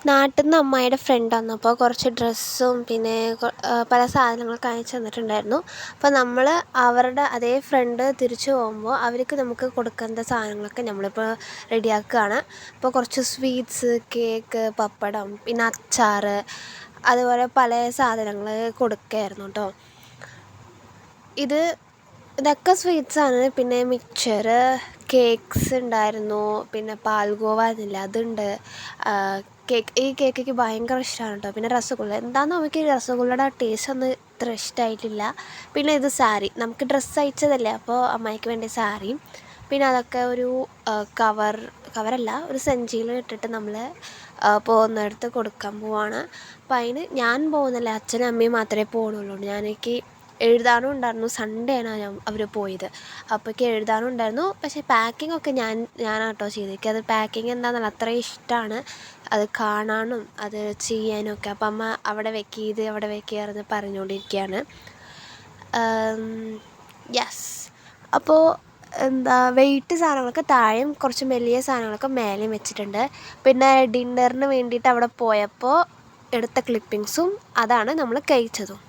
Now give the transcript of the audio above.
നാട്ടിൽ നിന്ന് അമ്മായിയുടെ ഫ്രണ്ട് വന്നപ്പോൾ കുറച്ച് ഡ്രസ്സും പിന്നെ പല സാധനങ്ങളൊക്കെ അയച്ചു തന്നിട്ടുണ്ടായിരുന്നു. അപ്പോൾ നമ്മൾ അവരുടെ അതേ ഫ്രണ്ട് തിരിച്ചു പോകുമ്പോൾ അവർക്ക് നമുക്ക് കൊടുക്കേണ്ട സാധനങ്ങളൊക്കെ നമ്മളിപ്പോൾ റെഡിയാക്കുകയാണ്. അപ്പോൾ കുറച്ച് സ്വീറ്റ്സ്, കേക്ക്, പപ്പടം, പിന്നെ അച്ചാർ, അതുപോലെ പല സാധനങ്ങൾ കൊടുക്കുകയായിരുന്നു കേട്ടോ. ഇതൊക്കെ സ്വീറ്റ്സാണ്. പിന്നെ മിക്സ്ചർ, കേക്ക്സ് ഉണ്ടായിരുന്നു, പിന്നെ പാൽഗോവ എന്നില്ല അതുണ്ട്. ഈ കേക്ക് എനിക്ക് ഭയങ്കര ഇഷ്ടമാണ് കേട്ടോ. പിന്നെ രസഗുള, എന്താണെന്ന് നമുക്ക് രസഗുളയുടെ ടേസ്റ്റ് ഒന്നും ഇത്ര ഇഷ്ടമായിട്ടില്ല. പിന്നെ ഇത് സാരി, നമുക്ക് ഡ്രസ്സ് അയച്ചതല്ലേ, അപ്പോൾ അമ്മായിക്ക് വേണ്ടി സാരിയും. പിന്നെ അതൊക്കെ ഒരു കവറല്ല, ഒരു സഞ്ചിയിൽ ഇട്ടിട്ട് നമ്മൾ പോകുന്നിടത്ത് കൊടുക്കാൻ പോവാണ്. അപ്പം അതിന് ഞാൻ പോകുന്നില്ല, അച്ഛനും അമ്മയും മാത്രമേ പോകുന്നുള്ളൂ. എനിക്ക് എഴുതാനും ഉണ്ടായിരുന്നു. സൺഡേ ആണ് അവർ പോയത്. അപ്പോഴേക്ക് എഴുതാനും ഉണ്ടായിരുന്നു. പക്ഷേ പാക്കിംഗ് ഒക്കെ ഞാനാണ് കേട്ടോ ചെയ്തേക്കുക. അത് പാക്കിങ് എന്താണെന്നല്ല, അത്രയും ഇഷ്ടമാണ് അത് കാണാനും അത് ചെയ്യാനും ഒക്കെ. അപ്പം അമ്മ അവിടെ വെക്കുക, ഇത് അവിടെ വെക്കുകയായിരുന്നു പറഞ്ഞുകൊണ്ടിരിക്കുകയാണ്. യെസ്. അപ്പോൾ വെയിറ്റ് സാധനങ്ങളൊക്കെ താഴെയും കുറച്ച് വലിയ സാധനങ്ങളൊക്കെ മേലെയും വെച്ചിട്ടുണ്ട്. പിന്നെ ഡിന്നറിന് വേണ്ടിയിട്ട് അവിടെ പോയപ്പോൾ എടുത്ത ക്ലിപ്പിങ്സും അതാണ് നമ്മൾ കഴിച്ചതും.